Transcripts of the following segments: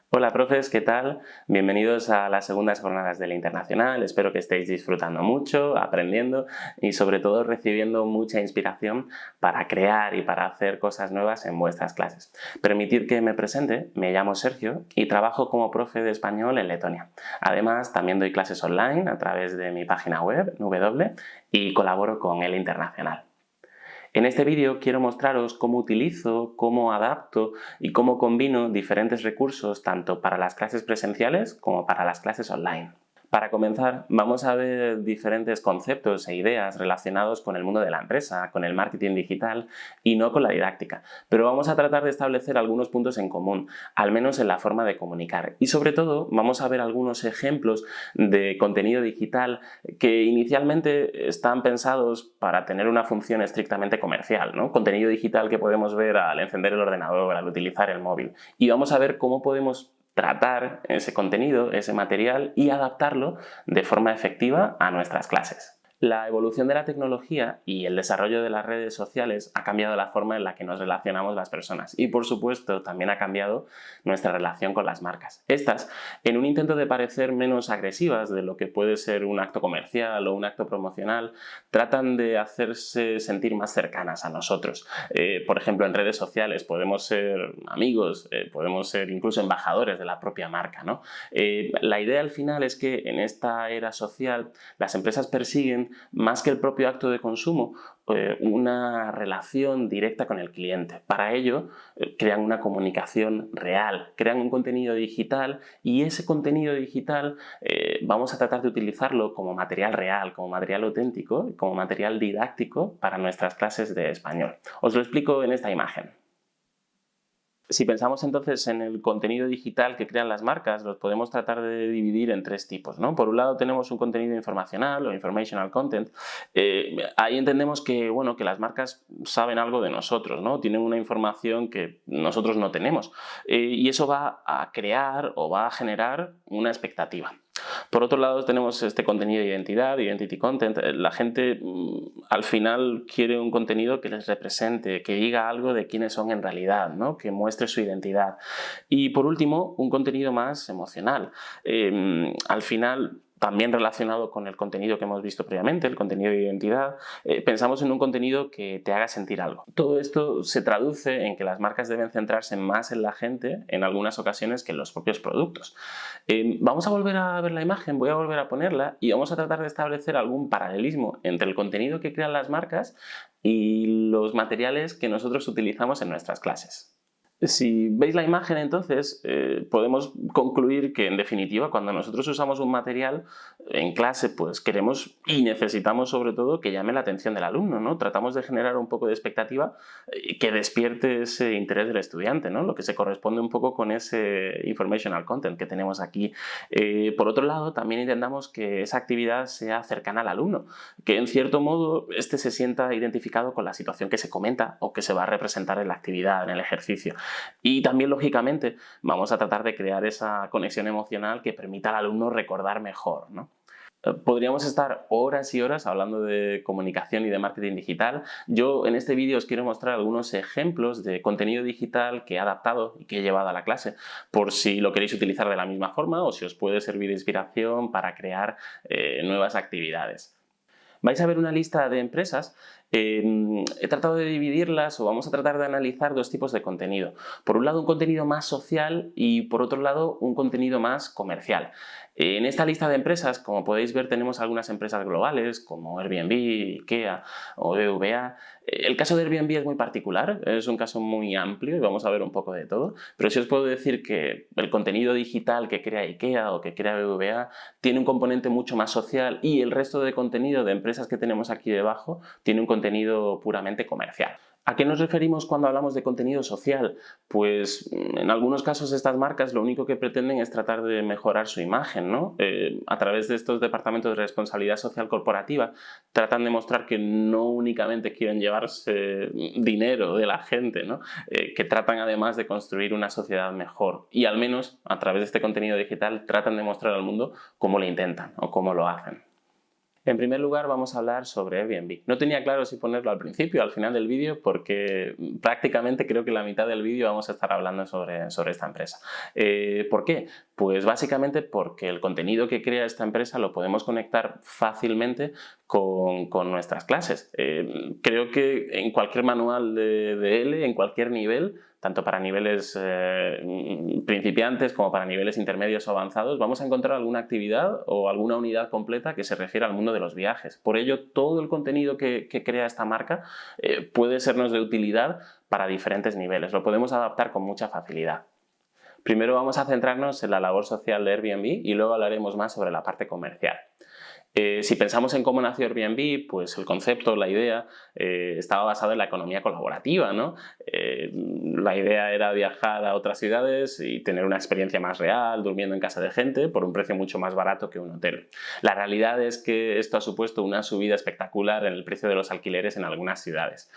Hola profes, ¿qué tal? Bienvenidos a las segundas jornadas del Internacional. Espero que estéis disfrutando mucho, aprendiendo y sobre todo recibiendo mucha inspiración para crear y para hacer cosas nuevas en vuestras clases. Permitid que me presente, me llamo Sergio y trabajo como profe de español en Letonia. Además, también doy clases online a través de mi página web, W, y colaboro con el Internacional. En este vídeo quiero mostraros cómo utilizo, cómo adapto y cómo combino diferentes recursos tanto para las clases presenciales como para las clases online. Para comenzar, vamos a ver diferentes conceptos e ideas relacionados con el mundo de la empresa, con el marketing digital y no con la didáctica, pero vamos a tratar de establecer algunos puntos en común, al menos en la forma de comunicar. Y sobre todo, vamos a ver algunos ejemplos de contenido digital que inicialmente están pensados para tener una función estrictamente comercial, ¿no? Contenido digital que podemos ver al encender el ordenador, al utilizar el móvil. Y vamos a ver cómo podemos tratar ese contenido, ese material y adaptarlo de forma efectiva a nuestras clases. La evolución de la tecnología y el desarrollo de las redes sociales ha cambiado la forma en la que nos relacionamos las personas y, por supuesto, también ha cambiado nuestra relación con las marcas. Estas, en un intento de parecer menos agresivas de lo que puede ser un acto comercial o un acto promocional, tratan de hacerse sentir más cercanas a nosotros. Por ejemplo, en redes sociales podemos ser amigos, podemos ser incluso embajadores de la propia marca, ¿no? La idea al final es que en esta era social las empresas persiguen más que el propio acto de consumo, una relación directa con el cliente. Para ello, crean una comunicación real, crean un contenido digital y ese contenido digital vamos a tratar de utilizarlo como material real, como material auténtico, como material didáctico para nuestras clases de español. Os lo explico en esta imagen. Si pensamos entonces en el contenido digital que crean las marcas, los podemos tratar de dividir en tres tipos, ¿no? Por un lado tenemos un contenido informacional o informational content. Ahí entendemos que, bueno, que las marcas saben algo de nosotros, ¿no? Tienen una información que nosotros no tenemos. Y eso va a crear o va a generar una expectativa. Por otro lado tenemos este contenido de identidad, identity content. La gente al final quiere un contenido que les represente, que diga algo de quiénes son en realidad, ¿no? Que muestre su identidad. Y por último, un contenido más emocional. Al final, también relacionado con el contenido que hemos visto previamente, el contenido de identidad, pensamos en un contenido que te haga sentir algo. Todo esto se traduce en que las marcas deben centrarse más en la gente en algunas ocasiones que en los propios productos. Vamos a volver a ver la imagen, voy a volver a ponerla y vamos a tratar de establecer algún paralelismo entre el contenido que crean las marcas y los materiales que nosotros utilizamos en nuestras clases. Si veis la imagen, entonces, podemos concluir que, en definitiva, cuando nosotros usamos un material en clase, pues queremos y necesitamos, sobre todo, que llame la atención del alumno, ¿no? Tratamos de generar un poco de expectativa que despierte ese interés del estudiante, ¿no? Lo que se corresponde un poco con ese informational content que tenemos aquí. Por otro lado, también intentamos que esa actividad sea cercana al alumno, que en cierto modo este se sienta identificado con la situación que se comenta o que se va a representar en la actividad, en el ejercicio. Y también, lógicamente, vamos a tratar de crear esa conexión emocional que permita al alumno recordar mejor, ¿no? Podríamos estar horas y horas hablando de comunicación y de marketing digital. Yo en este vídeo os quiero mostrar algunos ejemplos de contenido digital que he adaptado y que he llevado a la clase, por si lo queréis utilizar de la misma forma o si os puede servir de inspiración para crear nuevas actividades. Vais a ver una lista de empresas. He tratado de dividirlas o vamos a tratar de analizar dos tipos de contenido. Por un lado, un contenido más social y por otro lado, un contenido más comercial. En esta lista de empresas, como podéis ver, tenemos algunas empresas globales como Airbnb, IKEA o BBVA. El caso de Airbnb es muy particular, es un caso muy amplio y vamos a ver un poco de todo, pero sí os puedo decir que el contenido digital que crea IKEA o que crea BBVA tiene un componente mucho más social y el resto de contenido de empresas que tenemos aquí debajo tiene un contenido puramente comercial. ¿A qué nos referimos cuando hablamos de contenido social? Pues en algunos casos estas marcas lo único que pretenden es tratar de mejorar su imagen, ¿no? A través de estos departamentos de responsabilidad social corporativa tratan de mostrar que no únicamente quieren llevarse dinero de la gente, ¿no? Que tratan además de construir una sociedad mejor y al menos a través de este contenido digital tratan de mostrar al mundo cómo lo intentan o cómo lo hacen. En primer lugar vamos a hablar sobre Airbnb. No tenía claro si ponerlo al principio o al final del vídeo porque prácticamente creo que la mitad del vídeo vamos a estar hablando sobre esta empresa. ¿Por qué? Pues básicamente porque el contenido que crea esta empresa lo podemos conectar fácilmente con nuestras clases. Creo que en cualquier manual de L, en cualquier nivel, tanto para niveles principiantes como para niveles intermedios o avanzados, vamos a encontrar alguna actividad o alguna unidad completa que se refiere al mundo de los viajes. Por ello, todo el contenido que crea esta marca puede sernos de utilidad para diferentes niveles. Lo podemos adaptar con mucha facilidad. Primero vamos a centrarnos en la labor social de Airbnb y luego hablaremos más sobre la parte comercial. Si pensamos en cómo nació Airbnb, pues el concepto, la idea, estaba basado en la economía colaborativa, ¿no? La idea era viajar a otras ciudades y tener una experiencia más real, durmiendo en casa de gente, por un precio mucho más barato que un hotel. La realidad es que esto ha supuesto una subida espectacular en el precio de los alquileres en algunas ciudades.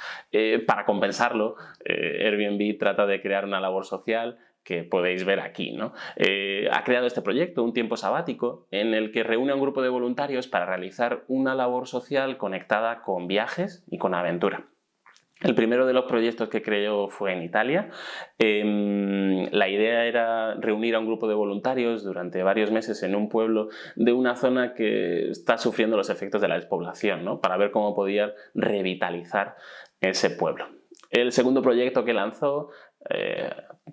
Para compensarlo, Airbnb trata de crear una labor social que podéis ver aquí, ¿no? Ha creado este proyecto, un tiempo sabático, en el que reúne a un grupo de voluntarios para realizar una labor social conectada con viajes y con aventura. El primero de los proyectos que creó fue en Italia. La idea era reunir a un grupo de voluntarios durante varios meses en un pueblo de una zona que está sufriendo los efectos de la despoblación, ¿no? Para ver cómo podía revitalizar ese pueblo. El segundo proyecto que lanzó,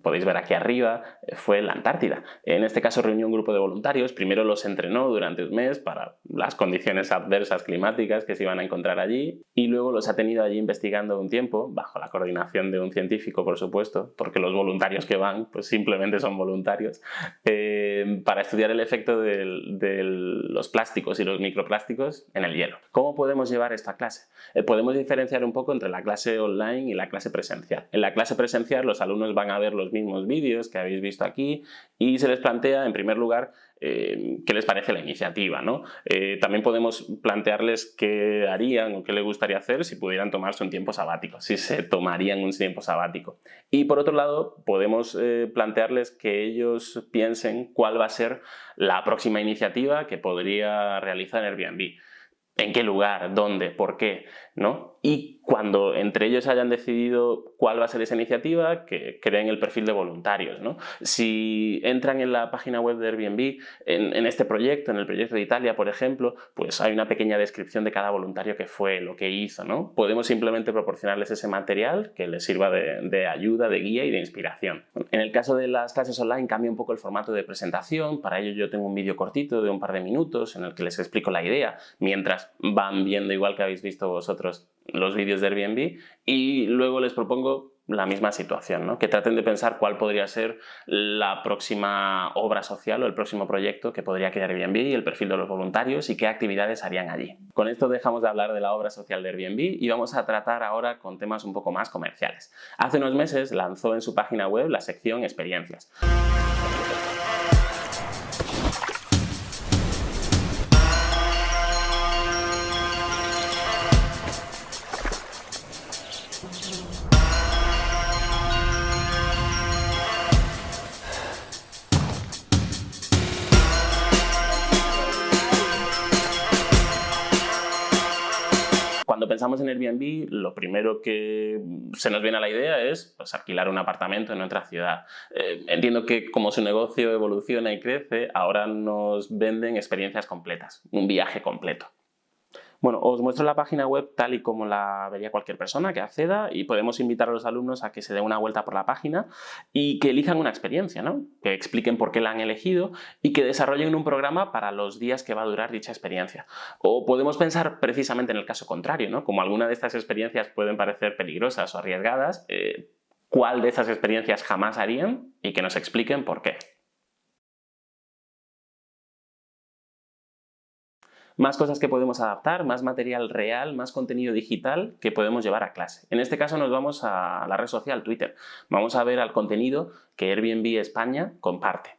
podéis ver aquí arriba, fue en la Antártida. En este caso reunió un grupo de voluntarios, primero los entrenó durante un mes para las condiciones adversas climáticas que se iban a encontrar allí y luego los ha tenido allí investigando un tiempo, bajo la coordinación de un científico, por supuesto, porque los voluntarios que van pues simplemente son voluntarios, para estudiar el efecto de los plásticos y los microplásticos en el hielo. ¿Cómo podemos llevar esta clase? Podemos diferenciar un poco entre la clase online y la clase presencial. En la clase presencial los alumnos van a ver los mismos vídeos que habéis visto aquí y se les plantea, en primer lugar, qué les parece la iniciativa, ¿no? También podemos plantearles qué harían o qué les gustaría hacer si pudieran tomarse un tiempo sabático, si se tomarían un tiempo sabático. Y por otro lado, podemos plantearles que ellos piensen cuál va a ser la próxima iniciativa que podría realizar Airbnb. ¿En qué lugar? ¿Dónde? ¿Por qué? ¿No? Y cuando entre ellos hayan decidido cuál va a ser esa iniciativa, que creen el perfil de voluntarios, ¿no? Si entran en la página web de Airbnb, en este proyecto, en el proyecto de Italia, por ejemplo, pues hay una pequeña descripción de cada voluntario que fue, lo que hizo, ¿no? Podemos simplemente proporcionarles ese material que les sirva de ayuda, de guía y de inspiración. En el caso de las clases online cambia un poco el formato de presentación. Para ello yo tengo un vídeo cortito de un par de minutos en el que les explico la idea, mientras van viendo, igual que habéis visto vosotros, los vídeos de Airbnb, y luego les propongo la misma situación, ¿no? Que traten de pensar cuál podría ser la próxima obra social o el próximo proyecto que podría crear Airbnb, y el perfil de los voluntarios y qué actividades harían allí. Con esto dejamos de hablar de la obra social de Airbnb y vamos a tratar ahora con temas un poco más comerciales. Hace unos meses lanzó en su página web la sección Experiencias. Cuando pensamos en Airbnb, lo primero que se nos viene a la idea es pues, alquilar un apartamento en otra ciudad. Entiendo que como su negocio evoluciona y crece, ahora nos venden experiencias completas, un viaje completo. Bueno, os muestro la página web tal y como la vería cualquier persona que acceda y podemos invitar a los alumnos a que se den una vuelta por la página y que elijan una experiencia, ¿no? Que expliquen por qué la han elegido y que desarrollen un programa para los días que va a durar dicha experiencia. O podemos pensar precisamente en el caso contrario, ¿no? Como alguna de estas experiencias pueden parecer peligrosas o arriesgadas, ¿cuál de esas experiencias jamás harían? Y que nos expliquen por qué. Más cosas que podemos adaptar, más material real, más contenido digital que podemos llevar a clase. En este caso nos vamos a la red social Twitter. Vamos a ver al contenido que Airbnb España comparte.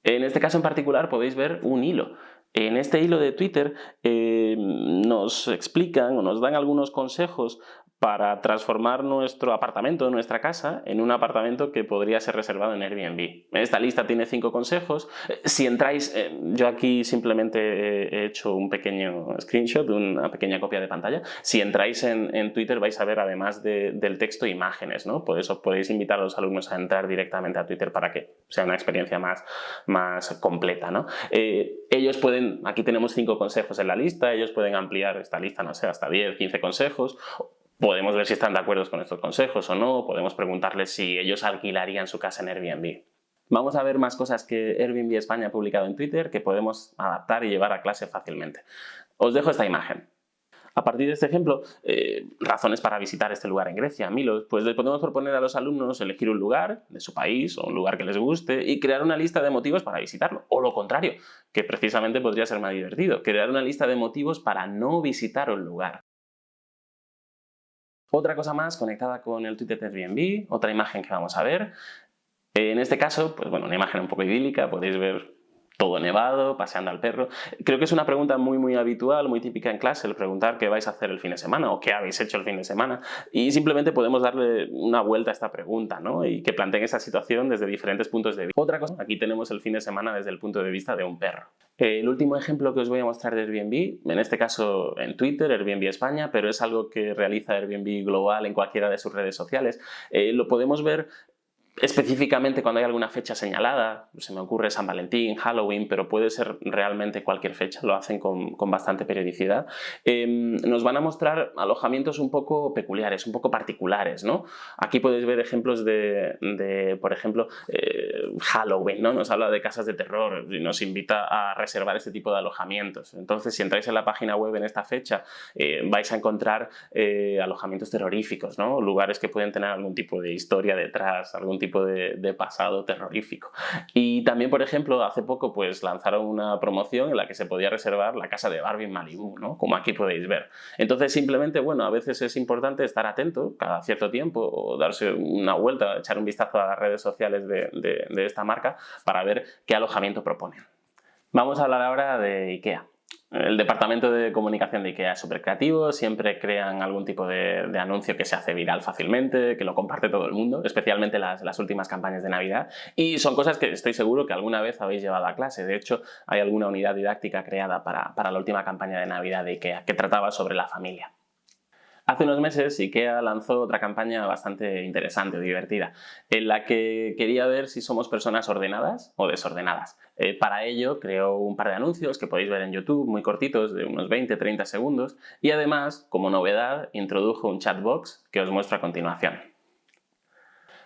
En este caso en particular podéis ver un hilo. En este hilo de Twitter nos explican o nos dan algunos consejos para transformar nuestro apartamento, nuestra casa, en un apartamento que podría ser reservado en Airbnb. Esta lista tiene 5 consejos. Si entráis, yo aquí simplemente he hecho un pequeño screenshot, una pequeña copia de pantalla. Si entráis en Twitter vais a ver, además del texto, imágenes, ¿no? Por eso podéis invitar a los alumnos a entrar directamente a Twitter para que sea una experiencia más completa, ¿no? Ellos pueden, aquí tenemos 5 consejos en la lista, ellos pueden ampliar esta lista, no sé, hasta 10, 15 consejos. Podemos ver si están de acuerdo con estos consejos o no, podemos preguntarles si ellos alquilarían su casa en Airbnb. Vamos a ver más cosas que Airbnb España ha publicado en Twitter que podemos adaptar y llevar a clase fácilmente. Os dejo esta imagen. A partir de este ejemplo, razones para visitar este lugar en Grecia, Milos, pues les podemos proponer a los alumnos elegir un lugar de su país o un lugar que les guste y crear una lista de motivos para visitarlo. O lo contrario, que precisamente podría ser más divertido, crear una lista de motivos para no visitar un lugar. Otra cosa más conectada con el Twitter de Airbnb, otra imagen que vamos a ver. En este caso, pues bueno, una imagen un poco idílica, podéis ver todo nevado, paseando al perro. Creo que es una pregunta muy habitual, muy típica en clase, el preguntar qué vais a hacer el fin de semana o qué habéis hecho el fin de semana. Y simplemente podemos darle una vuelta a esta pregunta, ¿no? Y que planteen esa situación desde diferentes puntos de vista. Otra cosa, aquí tenemos el fin de semana desde el punto de vista de un perro. El último ejemplo que os voy a mostrar de Airbnb, en este caso en Twitter, Airbnb España, pero es algo que realiza Airbnb global en cualquiera de sus redes sociales. Lo podemos ver específicamente cuando hay alguna fecha señalada, se me ocurre San Valentín, Halloween, pero puede ser realmente cualquier fecha, lo hacen con bastante periodicidad. Nos van a mostrar alojamientos un poco peculiares, un poco particulares, ¿no? Aquí podéis ver ejemplos por ejemplo, Halloween, ¿no? Nos habla de casas de terror y nos invita a reservar este tipo de alojamientos. Entonces, si entráis en la página web en esta fecha, vais a encontrar alojamientos terroríficos, ¿no? Lugares que pueden tener algún tipo de historia detrás, algún tipo de pasado terrorífico. Y también, por ejemplo, hace poco pues lanzaron una promoción en la que se podía reservar la casa de Barbie en Malibú, ¿no? Como aquí podéis ver. Entonces, simplemente, bueno, a veces es importante estar atento cada cierto tiempo o darse una vuelta, echar un vistazo a las redes sociales de esta marca para ver qué alojamiento proponen. Vamos a hablar ahora de IKEA. El departamento de comunicación de IKEA es súper creativo, siempre crean algún tipo de anuncio que se hace viral fácilmente, que lo comparte todo el mundo, especialmente las últimas campañas de Navidad, y son cosas que estoy seguro que alguna vez habéis llevado a clase. De hecho, hay alguna unidad didáctica creada para la última campaña de Navidad de IKEA que trataba sobre la familia. Hace unos meses IKEA lanzó otra campaña bastante interesante o divertida, en la que quería ver si somos personas ordenadas o desordenadas. Para ello creó un par de anuncios que podéis ver en YouTube, muy cortitos, de unos 20-30 segundos, y además, como novedad, introdujo un chatbox que os muestro a continuación.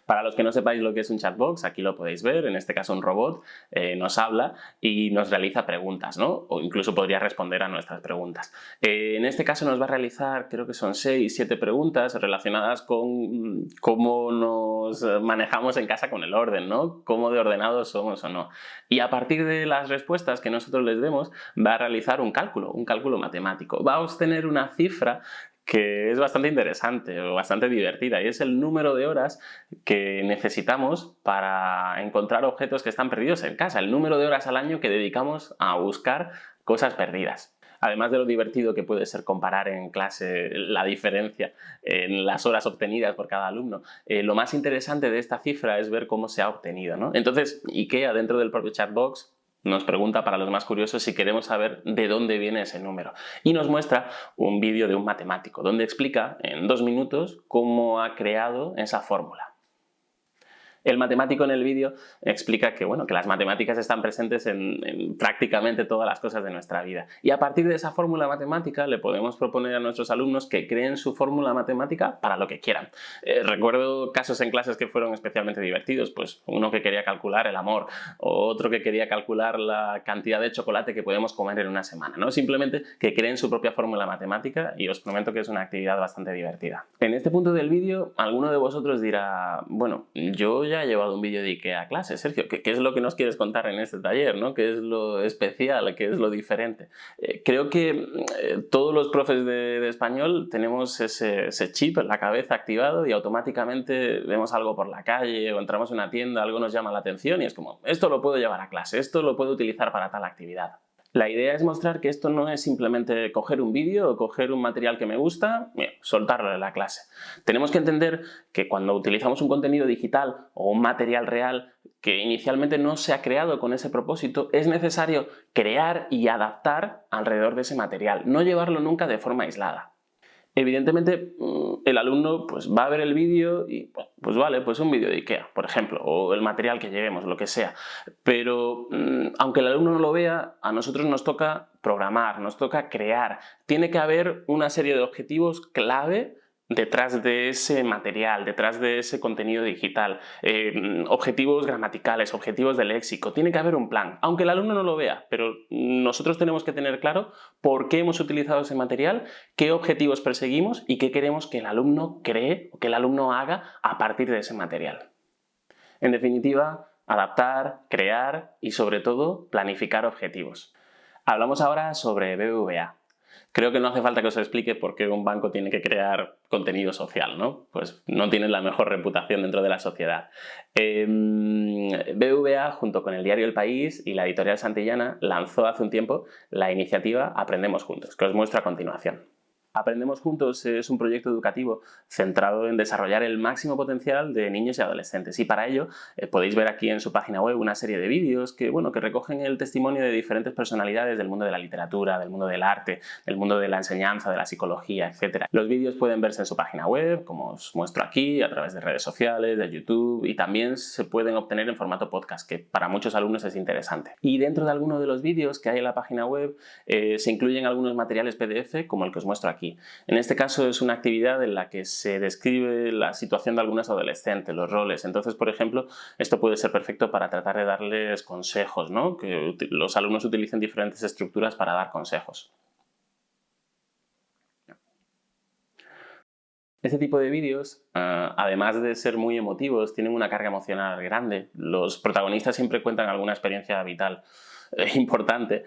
Para los que no sepáis lo que es un chatbox, aquí lo podéis ver, en este caso un robot nos habla y nos realiza preguntas, ¿no? O incluso podría responder a nuestras preguntas. En este caso nos va a realizar, creo que son 6-7 preguntas relacionadas con cómo nos manejamos en casa con el orden, ¿no? Cómo de ordenados somos o no. Y a partir de las respuestas que nosotros les demos, va a realizar un cálculo matemático. Va a obtener una cifra que es bastante interesante o bastante divertida, y es el número de horas que necesitamos para encontrar objetos que están perdidos en casa, el número de horas al año que dedicamos a buscar cosas perdidas. Además de lo divertido que puede ser comparar en clase la diferencia en las horas obtenidas por cada alumno, lo más interesante de esta cifra es ver cómo se ha obtenido, ¿no? Entonces, IKEA, dentro del propio chatbox, nos pregunta, para los más curiosos, si queremos saber de dónde viene ese número. Y nos muestra un vídeo de un matemático, donde explica en 2 minutos cómo ha creado esa fórmula. El matemático en el vídeo explica que, bueno, que las matemáticas están presentes en prácticamente todas las cosas de nuestra vida. Y a partir de esa fórmula matemática le podemos proponer a nuestros alumnos que creen su fórmula matemática para lo que quieran. Recuerdo casos en clases que fueron especialmente divertidos, pues uno que quería calcular el amor, o otro que quería calcular la cantidad de chocolate que podemos comer en una semana, ¿no? Simplemente que creen su propia fórmula matemática, y os prometo que es una actividad bastante divertida. En este punto del vídeo, alguno de vosotros dirá, bueno, yo ya he llevado un vídeo de IKEA a clase, Sergio, ¿qué es lo que nos quieres contar en este taller, ¿no? ¿Qué es lo especial? ¿Qué es lo diferente? Creo que todos los profes de español tenemos ese chip en la cabeza activado y automáticamente vemos algo por la calle o entramos en una tienda, algo nos llama la atención y es como, esto lo puedo llevar a clase, esto lo puedo utilizar para tal actividad. La idea es mostrar que esto no es simplemente coger un vídeo o coger un material que me gusta, soltarlo en la clase. Tenemos que entender que cuando utilizamos un contenido digital o un material real que inicialmente no se ha creado con ese propósito, es necesario crear y adaptar alrededor de ese material, no llevarlo nunca de forma aislada. Evidentemente, el alumno pues, va a ver el vídeo y, pues vale, pues un vídeo de IKEA, por ejemplo, o el material que llevemos, lo que sea. Pero, aunque el alumno no lo vea, a nosotros nos toca programar, nos toca crear. Tiene que haber una serie de objetivos clave detrás de ese material, detrás de ese contenido digital, objetivos gramaticales, objetivos de léxico, tiene que haber un plan, aunque el alumno no lo vea, pero nosotros tenemos que tener claro por qué hemos utilizado ese material, qué objetivos perseguimos y qué queremos que el alumno cree o que el alumno haga a partir de ese material. En definitiva, adaptar, crear y sobre todo planificar objetivos. Hablamos ahora sobre BBVA. Creo que no hace falta que os explique por qué un banco tiene que crear contenido social, ¿no? Pues no tiene la mejor reputación dentro de la sociedad. BBVA, junto con el diario El País y la editorial Santillana, lanzó hace un tiempo la iniciativa Aprendemos Juntos, que os muestro a continuación. Aprendemos Juntos es un proyecto educativo centrado en desarrollar el máximo potencial de niños y adolescentes y para ello podéis ver aquí en su página web una serie de vídeos que recogen el testimonio de diferentes personalidades del mundo de la literatura, del mundo del arte, del mundo de la enseñanza, de la psicología, etc. Los vídeos pueden verse en su página web, como os muestro aquí, a través de redes sociales, de YouTube y también se pueden obtener en formato podcast, que para muchos alumnos es interesante. Y dentro de algunos de los vídeos que hay en la página web se incluyen algunos materiales PDF como el que os muestro aquí. En este caso es una actividad en la que se describe la situación de algunos adolescentes, los roles. Entonces, por ejemplo, esto puede ser perfecto para tratar de darles consejos, ¿no? Que los alumnos utilicen diferentes estructuras para dar consejos. Este tipo de vídeos, además de ser muy emotivos, tienen una carga emocional grande. Los protagonistas siempre cuentan alguna experiencia vital importante.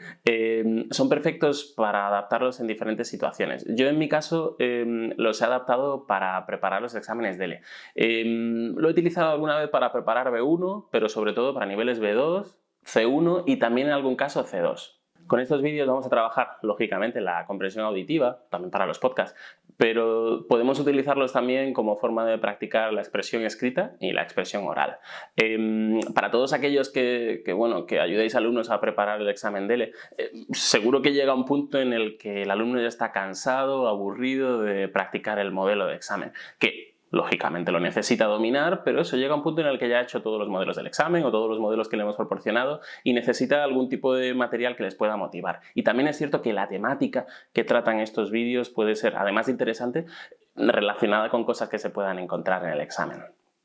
Son perfectos para adaptarlos en diferentes situaciones. Yo en mi caso los he adaptado para preparar los exámenes DELE. Lo he utilizado alguna vez para preparar B1, pero sobre todo para niveles B2, C1 y también en algún caso C2. Con estos vídeos vamos a trabajar, lógicamente, la comprensión auditiva, también para los podcasts, pero podemos utilizarlos también como forma de practicar la expresión escrita y la expresión oral. Para todos aquellos que ayudéis a alumnos a preparar el examen DELE, seguro que llega un punto en el que el alumno ya está cansado, aburrido de practicar el modelo de examen, que lógicamente lo necesita dominar, pero eso llega a un punto en el que ya ha hecho todos los modelos del examen o todos los modelos que le hemos proporcionado y necesita algún tipo de material que les pueda motivar. Y también es cierto que la temática que tratan estos vídeos puede ser, además de interesante, relacionada con cosas que se puedan encontrar en el examen.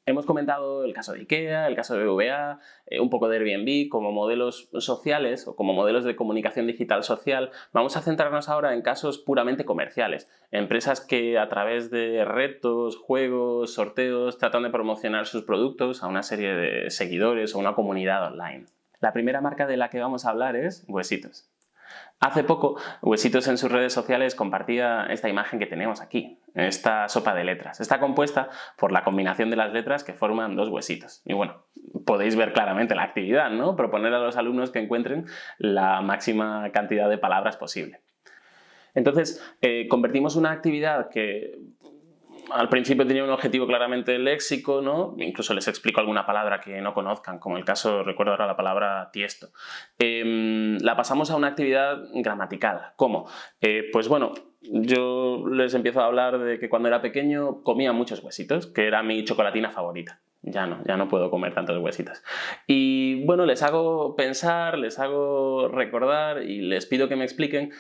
Hemos comentado el caso de IKEA, el caso de BBVA, un poco de Airbnb como modelos sociales o como modelos de comunicación digital social. Vamos a centrarnos ahora en casos puramente comerciales. Empresas que a través de retos, juegos, sorteos tratan de promocionar sus productos a una serie de seguidores o una comunidad online. La primera marca de la que vamos a hablar es Huesitos. Hace poco, Huesitos en sus redes sociales compartía esta imagen que tenemos aquí, esta sopa de letras. Está compuesta por la combinación de las letras que forman dos huesitos. Y bueno, podéis ver claramente la actividad, ¿no? Proponer a los alumnos que encuentren la máxima cantidad de palabras posible. Entonces, convertimos una actividad que al principio tenía un objetivo claramente léxico, ¿no? Incluso les explico alguna palabra que no conozcan, como el caso, recuerdo ahora la palabra tiesto. La pasamos a una actividad gramatical. ¿Cómo? Pues bueno, yo les empiezo a hablar de que cuando era pequeño comía muchos huesitos, que era mi chocolatina favorita. Ya no puedo comer tantos huesitos. Y bueno, les hago pensar, les hago recordar y les pido que me expliquen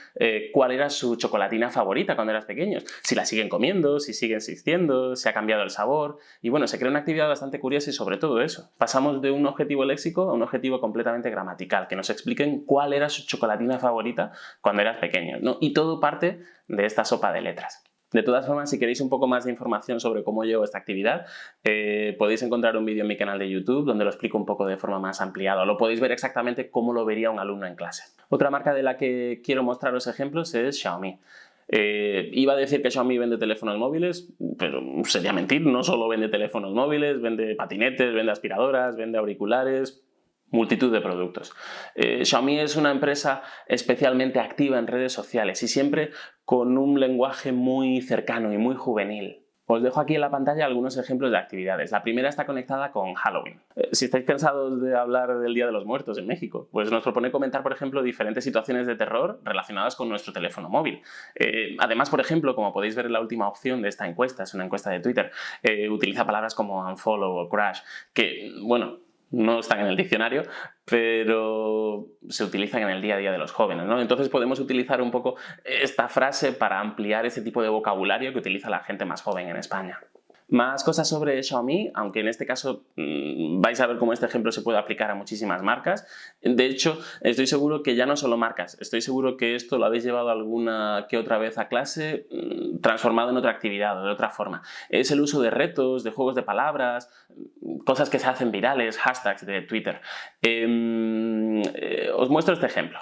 cuál era su chocolatina favorita cuando eran pequeños. Si la siguen comiendo, si sigue existiendo, si ha cambiado el sabor. Y bueno, se crea una actividad bastante curiosa y sobre todo eso. Pasamos de un objetivo léxico a un objetivo completamente gramatical, que nos expliquen cuál era su chocolatina favorita cuando eras pequeño, ¿no? Y todo parte de esta sopa de letras. De todas formas, si queréis un poco más de información sobre cómo llevo esta actividad, podéis encontrar un vídeo en mi canal de YouTube donde lo explico un poco de forma más ampliada. Lo podéis ver exactamente cómo lo vería un alumno en clase. Otra marca de la que quiero mostraros ejemplos es Xiaomi. Iba a decir que Xiaomi vende teléfonos móviles, pero sería mentir. No solo vende teléfonos móviles, vende patinetes, vende aspiradoras, vende auriculares. multitud de productos. Xiaomi es una empresa especialmente activa en redes sociales y siempre con un lenguaje muy cercano y muy juvenil. Os dejo aquí en la pantalla algunos ejemplos de actividades. La primera está conectada con Halloween. Si estáis cansados de hablar del Día de los Muertos en México, pues nos propone comentar, por ejemplo, diferentes situaciones de terror relacionadas con nuestro teléfono móvil. Además, por ejemplo, como podéis ver en la última opción de esta encuesta, es una encuesta de Twitter, utiliza palabras como unfollow o crash, que, bueno, no están en el diccionario, pero se utilizan en el día a día de los jóvenes, ¿no? Entonces podemos utilizar un poco esta frase para ampliar ese tipo de vocabulario que utiliza la gente más joven en España. Más cosas sobre Xiaomi, aunque en este caso vais a ver cómo este ejemplo se puede aplicar a muchísimas marcas. De hecho, estoy seguro que ya no solo marcas, estoy seguro que esto lo habéis llevado alguna que otra vez a clase, transformado en otra actividad o de otra forma. Es el uso de retos, de juegos de palabras, cosas que se hacen virales, hashtags de Twitter. Os muestro este ejemplo.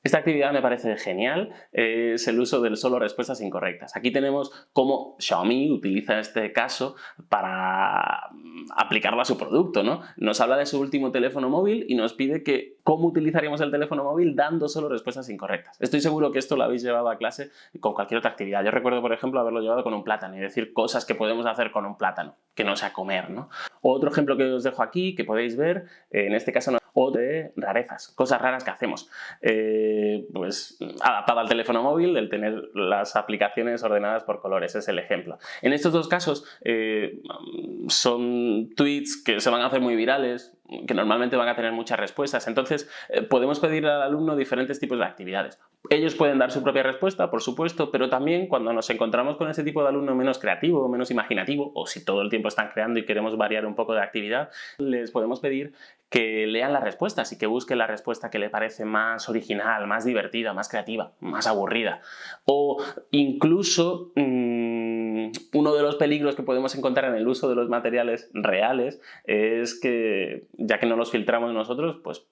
Esta actividad me parece genial, es el uso del solo respuestas incorrectas. Aquí tenemos cómo Xiaomi utiliza este caso para aplicarlo a su producto, ¿no? Nos habla de su último teléfono móvil y nos pide que cómo utilizaríamos el teléfono móvil dando solo respuestas incorrectas. Estoy seguro que esto lo habéis llevado a clase con cualquier otra actividad. Yo recuerdo, por ejemplo, haberlo llevado con un plátano y decir cosas que podemos hacer con un plátano, que no sea comer, ¿no? Otro ejemplo que os dejo aquí, que podéis ver, en este caso o de rarezas, cosas raras que hacemos. Pues adaptado al teléfono móvil, el tener las aplicaciones ordenadas por colores, es el ejemplo. En estos dos casos son tweets que se van a hacer muy virales, que normalmente van a tener muchas respuestas, entonces podemos pedir al alumno diferentes tipos de actividades. Ellos pueden dar su propia respuesta, por supuesto, pero también cuando nos encontramos con ese tipo de alumno menos creativo, menos imaginativo, o si todo el tiempo están creando y queremos variar un poco de actividad, les podemos pedir que lean las respuestas y que busquen la respuesta que le parece más original, más divertida, más creativa, más aburrida. O incluso uno de los peligros que podemos encontrar en el uso de los materiales reales es que, ya que no los filtramos nosotros, pues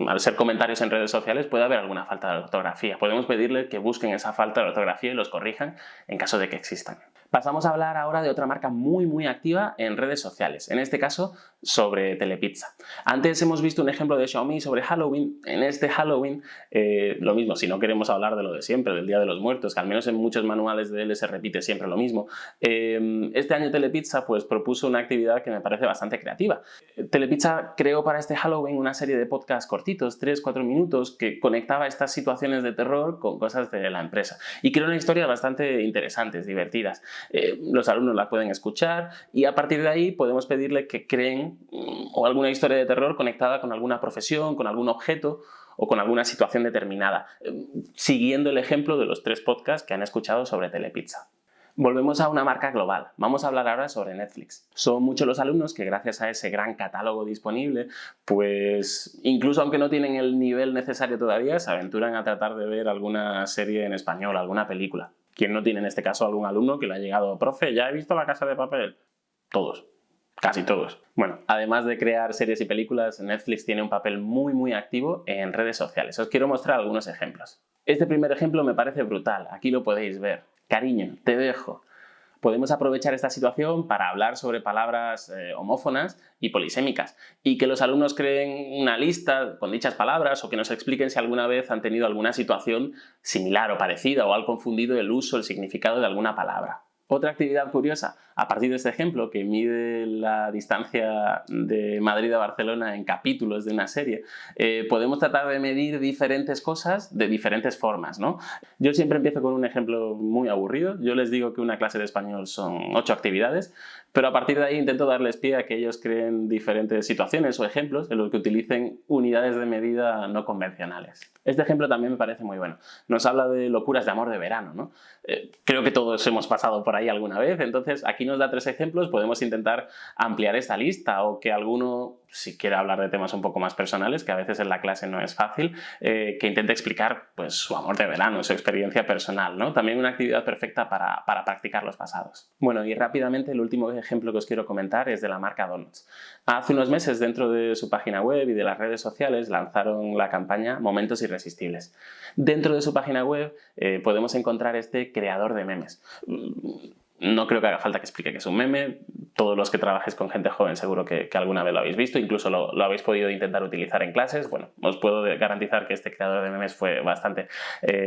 al ser comentarios en redes sociales puede haber alguna falta de ortografía. Podemos pedirles que busquen esa falta de ortografía y los corrijan en caso de que existan. Pasamos a hablar ahora de otra marca muy activa en redes sociales, en este caso sobre Telepizza. Antes hemos visto un ejemplo de Xiaomi sobre Halloween. En este Halloween, lo mismo, si no queremos hablar de lo de siempre, del Día de los Muertos, que al menos en muchos manuales de él se repite siempre lo mismo, este año Telepizza pues, propuso una actividad que me parece bastante creativa. Telepizza creó para este Halloween una serie de podcasts cortitos, 3-4 minutos, que conectaba estas situaciones de terror con cosas de la empresa. Y creó una historia bastante interesantes, divertidas. Los alumnos la pueden escuchar y a partir de ahí podemos pedirle que creen o alguna historia de terror conectada con alguna profesión, con algún objeto o con alguna situación determinada, siguiendo el ejemplo de los 3 podcasts que han escuchado sobre Telepizza. Volvemos a una marca global. Vamos a hablar ahora sobre Netflix. Son muchos los alumnos que gracias a ese gran catálogo disponible, pues incluso aunque no tienen el nivel necesario todavía, se aventuran a tratar de ver alguna serie en español, alguna película. ¿Quién no tiene en este caso algún alumno que le ha llegado, profe, ya he visto La Casa de Papel? Todos. Casi todos. Bueno, además de crear series y películas, Netflix tiene un papel muy activo en redes sociales. Os quiero mostrar algunos ejemplos. Este primer ejemplo me parece brutal. Aquí lo podéis ver. Cariño, te dejo. Podemos aprovechar esta situación para hablar sobre palabras homófonas y polisémicas y que los alumnos creen una lista con dichas palabras o que nos expliquen si alguna vez han tenido alguna situación similar o parecida o han confundido el uso, el significado de alguna palabra. Otra actividad curiosa, a partir de este ejemplo que mide la distancia de Madrid a Barcelona en capítulos de una serie, podemos tratar de medir diferentes cosas de diferentes formas, ¿no? Yo siempre empiezo con un ejemplo muy aburrido. Yo les digo que una clase de español son 8 actividades, pero a partir de ahí intento darles pie a que ellos creen diferentes situaciones o ejemplos en los que utilicen unidades de medida no convencionales. Este ejemplo también me parece muy bueno. Nos habla de locuras de amor de verano, ¿no? Creo que todos hemos pasado por ahí alguna vez, entonces aquí nos da 3 ejemplos, podemos intentar ampliar esta lista o que alguno, si quiere hablar de temas un poco más personales, que a veces en la clase no es fácil, que intente explicar pues, su amor de verano, su experiencia personal, ¿no? También una actividad perfecta para practicar los pasados. Bueno, y rápidamente el último ejemplo que os quiero comentar es de la marca Donuts. Hace unos meses, dentro de su página web y de las redes sociales, lanzaron la campaña Momentos Irresistibles. Dentro de su página web podemos encontrar este creador de memes. No creo que haga falta que explique que es un meme. Todos los que trabajes con gente joven seguro que alguna vez lo habéis visto, incluso lo habéis podido intentar utilizar en clases. Bueno, os puedo garantizar que este creador de memes fue bastante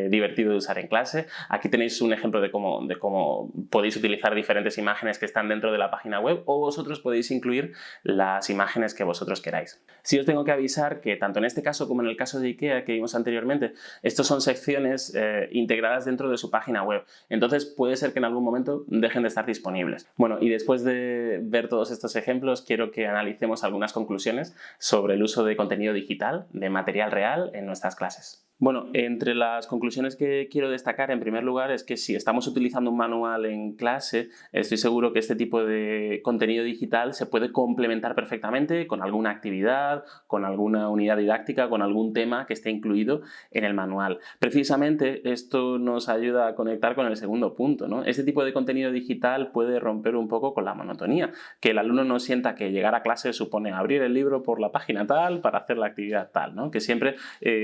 divertido de usar en clase. Aquí tenéis un ejemplo de cómo podéis utilizar diferentes imágenes que están dentro de la página web, o vosotros podéis incluir las imágenes que vosotros queráis. Sí os tengo que avisar que tanto en este caso como en el caso de IKEA que vimos anteriormente, estos son secciones integradas dentro de su página web. Entonces puede ser que en algún momento dejen de estar disponibles. Bueno, y después de ver todos estos ejemplos, quiero que analicemos algunas conclusiones sobre el uso de contenido digital, de material real, en nuestras clases. Bueno, entre las conclusiones que quiero destacar, en primer lugar, es que si estamos utilizando un manual en clase, estoy seguro que este tipo de contenido digital se puede complementar perfectamente con alguna actividad, con alguna unidad didáctica, con algún tema que esté incluido en el manual. Precisamente esto nos ayuda a conectar con el segundo punto, ¿no? Este tipo de contenido digital puede romper un poco con la monotonía, que el alumno no sienta que llegar a clase supone abrir el libro por la página tal para hacer la actividad tal, ¿no? Que siempre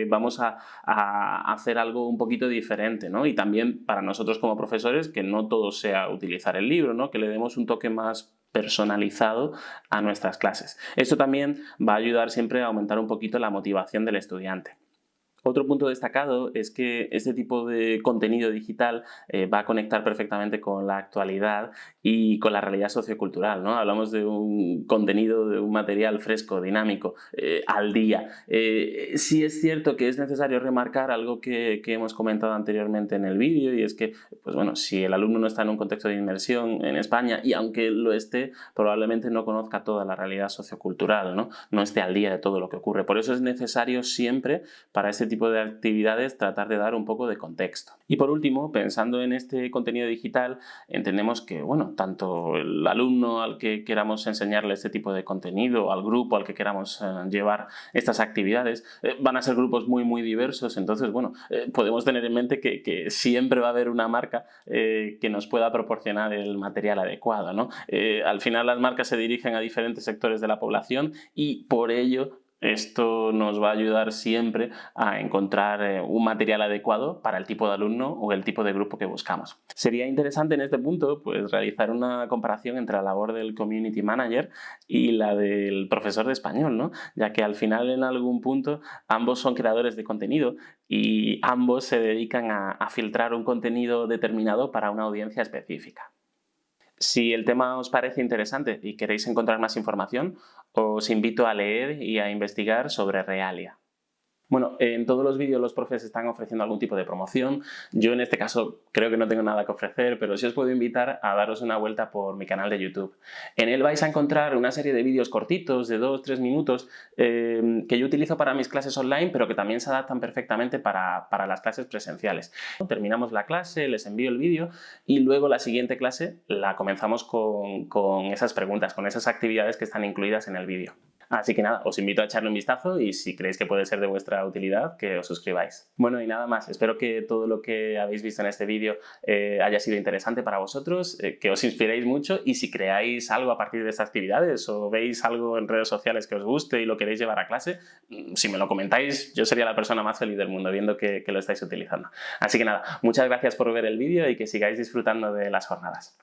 vamos a hacer algo un poquito diferente, ¿no? Y también para nosotros como profesores que no todo sea utilizar el libro, ¿no? Que le demos un toque más personalizado a nuestras clases. Esto también va a ayudar siempre a aumentar un poquito la motivación del estudiante. Otro punto destacado es que este tipo de contenido digital va a conectar perfectamente con la actualidad y con la realidad sociocultural, ¿no? Hablamos de un contenido, de un material fresco, dinámico, al día. Sí es cierto que es necesario remarcar algo que hemos comentado anteriormente en el vídeo, y es que, pues bueno, si el alumno no está en un contexto de inmersión en España, y aunque lo esté, probablemente no conozca toda la realidad sociocultural, ¿no? No esté al día de todo lo que ocurre. Por eso es necesario siempre, para este tipo de actividades, tratar de dar un poco de contexto. Y por último, pensando en este contenido digital, entendemos que, bueno, tanto el alumno al que queramos enseñarle este tipo de contenido, al grupo al que queramos llevar estas actividades, van a ser grupos muy diversos. Entonces, bueno, podemos tener en mente que siempre va a haber una marca que nos pueda proporcionar el material adecuado, ¿no? Al final las marcas se dirigen a diferentes sectores de la población, y por ello esto nos va a ayudar siempre a encontrar un material adecuado para el tipo de alumno o el tipo de grupo que buscamos. Sería interesante en este punto, pues, realizar una comparación entre la labor del Community Manager y la del profesor de español, ¿no? Ya que al final, en algún punto, ambos son creadores de contenido y ambos se dedican a filtrar un contenido determinado para una audiencia específica. Si el tema os parece interesante y queréis encontrar más información, os invito a leer y a investigar sobre Realia. Bueno, en todos los vídeos los profes están ofreciendo algún tipo de promoción. Yo en este caso creo que no tengo nada que ofrecer, pero sí os puedo invitar a daros una vuelta por mi canal de YouTube. En él vais a encontrar una serie de vídeos cortitos de 2-3 minutos que yo utilizo para mis clases online, pero que también se adaptan perfectamente para las clases presenciales. Terminamos la clase, les envío el vídeo y luego la siguiente clase la comenzamos con esas preguntas, con esas actividades que están incluidas en el vídeo. Así que nada, os invito a echarle un vistazo y si creéis que puede ser de vuestra utilidad, que os suscribáis. Bueno, y nada más, espero que todo lo que habéis visto en este vídeo haya sido interesante para vosotros, que os inspiréis mucho, y si creáis algo a partir de estas actividades o veis algo en redes sociales que os guste y lo queréis llevar a clase, si me lo comentáis, yo sería la persona más feliz del mundo viendo que lo estáis utilizando. Así que nada, muchas gracias por ver el vídeo y que sigáis disfrutando de las jornadas.